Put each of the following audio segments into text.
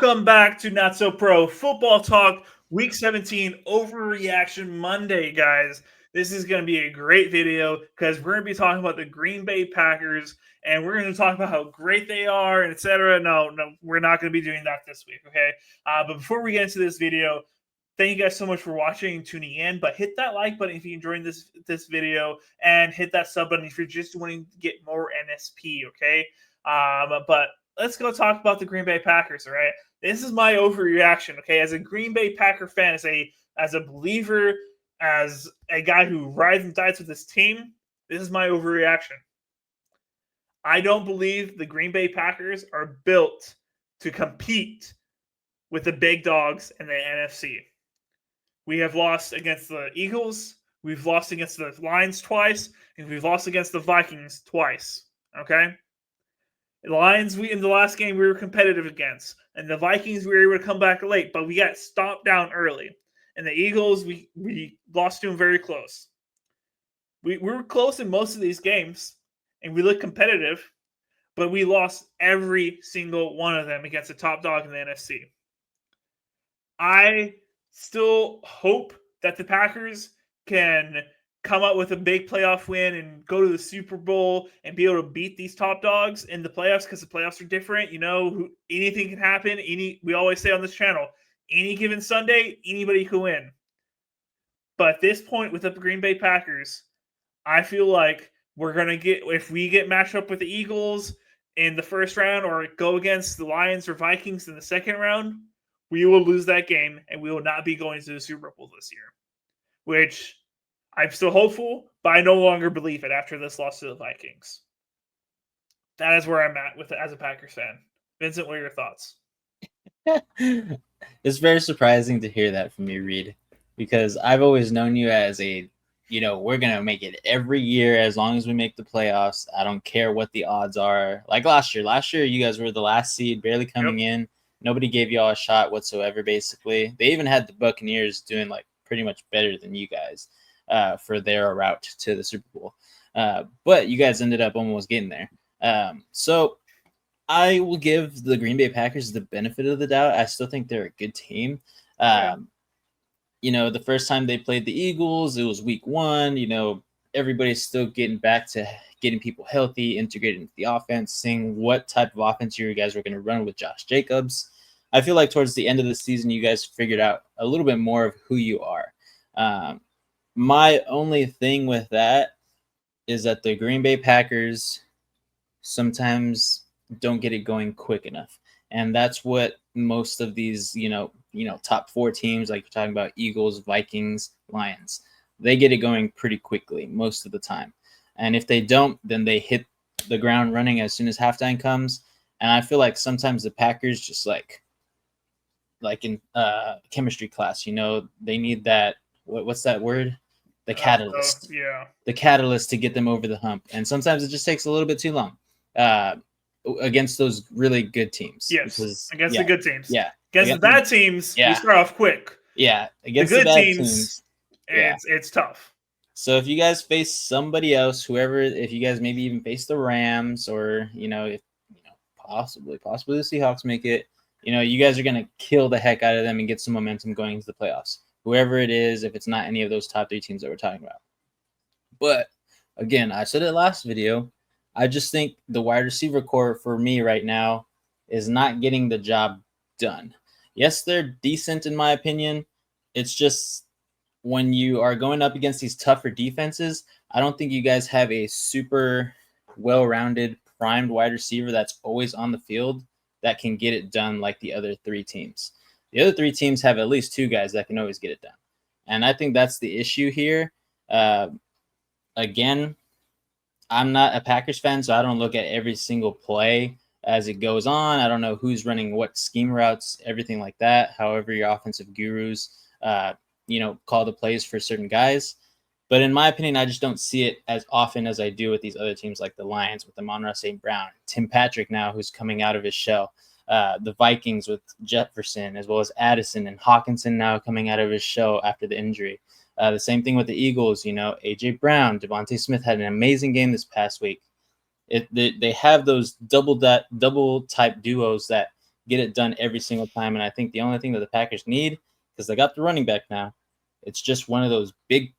Welcome back to Not So Pro Football Talk, Week 17 Overreaction Monday, guys. This is going to be a great video because we're going to be talking about the Green Bay Packers, and we're going to talk about how great they are, and etc. No, we're not going to be doing that this week, okay? But before we get into this video, thank you guys so much for watching and tuning in. But hit that like button if you enjoyed this video, and hit that sub button if you're just wanting to get more NSP, okay? But let's go talk about the Green Bay Packers, all right? This is my overreaction, okay? As a Green Bay Packer fan, as a believer, as a guy who rides and dies with this team, this is my overreaction. I don't believe the Green Bay Packers are built to compete with the big dogs in the NFC. We have lost against the Eagles, we've lost against the Lions twice, and we've lost against the Vikings twice, okay? The Lions, in the last game, we were competitive against. And the Vikings, we were able to come back late, but we got stomped down early. And the Eagles, we lost to them very close. We were close in most of these games, and we looked competitive, but we lost every single one of them against the top dog in the NFC. I still hope that the Packers can come up with a big playoff win and go to the Super Bowl and be able to beat these top dogs in the playoffs, because the playoffs are different. You know, anything can happen. We always say on this channel, any given Sunday, anybody can win. But at this point with the Green Bay Packers, I feel like we're going to get, if we get matched up with the Eagles in the first round or go against the Lions or Vikings in the second round, we will lose that game and we will not be going to the Super Bowl this year, which I'm still hopeful, but I no longer believe it after this loss to the Vikings. That is where I'm at with it as a Packers fan. Vincent, what are your thoughts? It's very surprising to hear that from you, Reed, because I've always known you as we're going to make it every year as long as we make the playoffs. I don't care what the odds are. Like last year. Last year, you guys were the last seed, barely coming in. Nobody gave y'all a shot whatsoever, basically. They even had the Buccaneers doing pretty much better than you guys. For their route to the Super Bowl. But you guys ended up almost getting there. So I will give the Green Bay Packers the benefit of the doubt. I still think they're a good team. The first time they played the Eagles, it was week 1. Everybody's still getting back to getting people healthy, integrated into the offense, seeing what type of offense you guys were going to run with Josh Jacobs. I feel like towards the end of the season, you guys figured out a little bit more of who you are. My only thing with that is that the Green Bay Packers sometimes don't get it going quick enough. And that's what most of these, top 4 teams, like you're talking about Eagles, Vikings, Lions, they get it going pretty quickly most of the time. And if they don't, then they hit the ground running as soon as halftime comes. And I feel like sometimes the Packers just like in chemistry class, they need that, what's that word? The catalyst. The catalyst to get them over the hump. And sometimes it just takes a little bit too long against those really good teams. Yes, against the good teams. Yeah. Against the bad teams, we start off quick. Yeah. Against the good teams, it's tough. So if you guys face somebody else, if you guys maybe even face the Rams or, if possibly the Seahawks make it, you guys are going to kill the heck out of them and get some momentum going into the playoffs. Whoever it is, if it's not any of those top 3 teams that we're talking about. But again, I said it last video, I just think the wide receiver core for me right now is not getting the job done. Yes, they're decent in my opinion. It's just when you are going up against these tougher defenses, I don't think you guys have a super well-rounded, primed wide receiver that's always on the field that can get it done like the other 3 teams. The other 3 teams have at least 2 guys that can always get it done. And I think that's the issue here. Again, I'm not a Packers fan, so I don't look at every single play as it goes on. I don't know who's running what scheme routes, everything like that. However, your offensive gurus, call the plays for certain guys. But in my opinion, I just don't see it as often as I do with these other teams like the Lions with Amon-Ra St. Brown, Tim Patrick now who's coming out of his shell. The Vikings with Jefferson, as well as Addison and Hawkinson now coming out of his shell after the injury. The same thing with the Eagles, A.J. Brown, Devontae Smith had an amazing game this past week. They have those double type duos that get it done every single time. And I think the only thing that the Packers need, because they got the running back now, it's just one of those big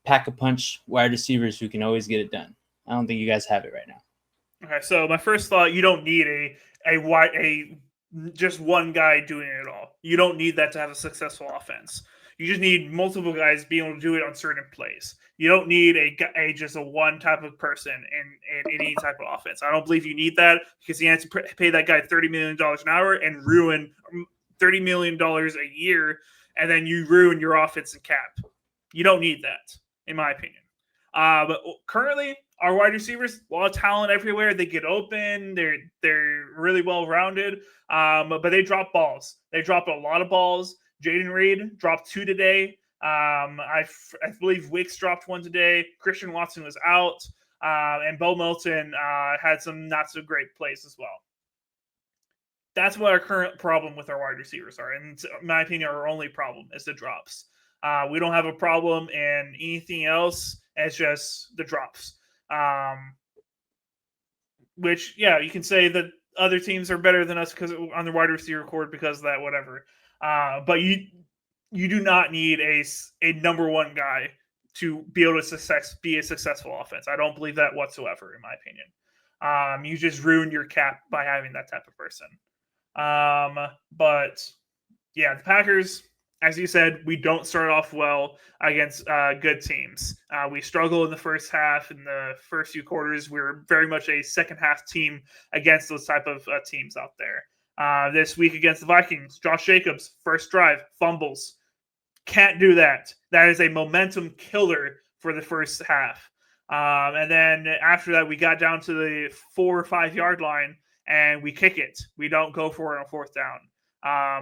pack-a-punch wide receivers who can always get it done. I don't think you guys have it right now. Okay, so my first thought: you don't need a just one guy doing it all. You don't need that to have a successful offense. You just need multiple guys being able to do it on certain plays. You don't need just a one type of person in any type of offense. I don't believe you need that, because you have to pay that guy $30 million an hour and ruin $30 million a year, and then you ruin your offense and cap. You don't need that, in my opinion. But currently, our wide receivers, a lot of talent everywhere. They get open. They're really well rounded. But they drop balls. They drop a lot of balls. Jaden Reed dropped 2 today. I believe Wicks dropped 1 today. Christian Watson was out, and Bo Melton had some not so great plays as well. That's what our current problem with our wide receivers are, and in my opinion, our only problem is the drops. We don't have a problem in anything else. It's just the drops. Which, yeah, you can say that other teams are better than us because on the wide receiver cord because of that, whatever. But you do not need a number one guy to be able to be a successful offense. I don't believe that whatsoever, in my opinion. You just ruin your cap by having that type of person. But yeah, the Packers, as you said, we don't start off well against good teams. We struggle in the first half. In the first few quarters, we're very much a second half team against those type of teams out there. This week against the Vikings, Josh Jacobs, first drive, fumbles. Can't do that. That is a momentum killer for the first half. And then after that, we got down to the 4 or 5 yard line and we kick it. We don't go for it on fourth down.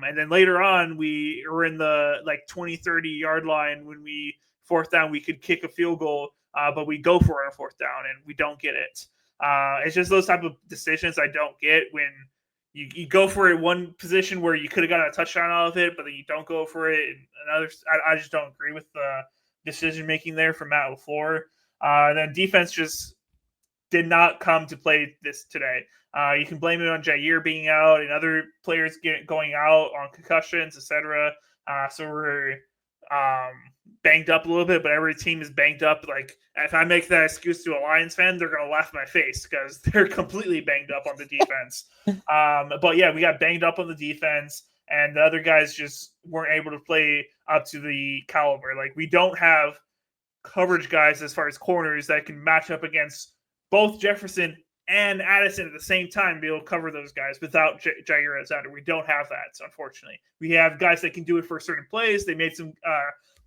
And then later on, we were in the 20, 30 yard line when we fourth down, we could kick a field goal, but we go for it on fourth down and we don't get it. It's just those type of decisions I don't get when you go for it one position where you could have gotten a touchdown out of it, but then you don't go for it. And I just don't agree with the decision making there from Matt LaFleur. Then defense just did not come to play this today. You can blame it on Jair being out and other players going out on concussions, etc. So we're banged up a little bit, but every team is banged up. Like, if I make that excuse to a Lions fan, they're going to laugh in my face because they're completely banged up on the defense. But yeah, we got banged up on the defense, and the other guys just weren't able to play up to the caliber. Like, we don't have coverage guys as far as corners that can match up against both Jefferson and Addison at the same time to be able to cover those guys without Jair Alexander. We don't have that, unfortunately. We have guys that can do it for certain plays. They made some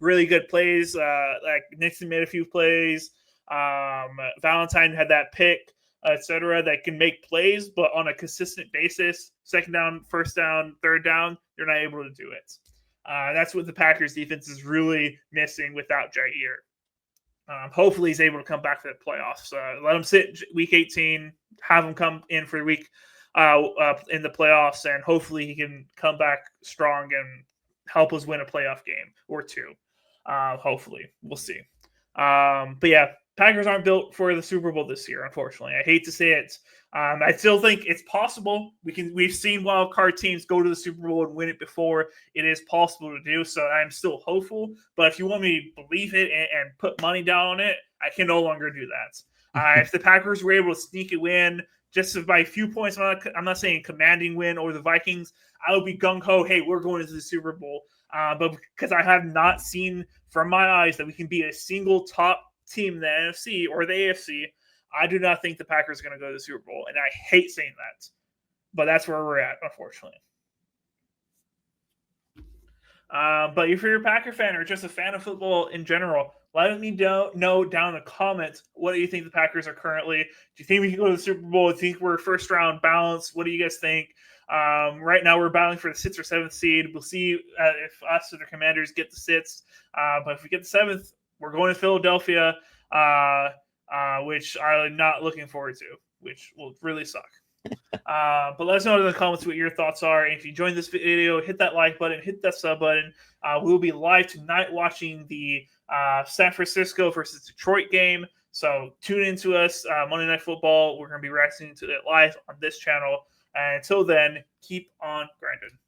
really good plays. Like Nixon made a few plays. Valentine had that pick, etc. that can make plays, but on a consistent basis, second down, first down, third down, they're not able to do it. That's what the Packers defense is really missing without Jair. Hopefully he's able to come back to the playoffs. Let him sit week 18, have him come in for week in the playoffs, and hopefully he can come back strong and help us win a playoff game or two. Hopefully. We'll see. But yeah, Packers aren't built for the Super Bowl this year, unfortunately. I hate to say it. I still think it's possible. We've seen wild card teams go to the Super Bowl and win it before. It is possible to do, so I'm still hopeful. But if you want me to believe it and put money down on it, I can no longer do that. If the Packers were able to sneak a win just by a few points, I'm not saying commanding win or the Vikings, I would be gung-ho, hey, we're going to the Super Bowl. But because I have not seen from my eyes that we can beat a single top team in the NFC or the AFC, I do not think the Packers are going to go to the Super Bowl, and I hate saying that. But that's where we're at, unfortunately. But if you're a Packer fan or just a fan of football in general, let me know down in the comments, what do you think the Packers are currently? Do you think we can go to the Super Bowl? Do you think we're first round balanced? What do you guys think? Right now we're battling for the 6th or 7th seed. We'll see if us or the Commanders get the 6th. But if we get the 7th, we're going to Philadelphia, which I'm not looking forward to, which will really suck. But let us know in the comments what your thoughts are. And if you enjoyed this video, hit that like button, hit that sub button. We'll be live tonight watching the San Francisco versus Detroit game. So tune into us Monday Night Football. We're going to be reacting to it live on this channel. Until then, keep on grinding.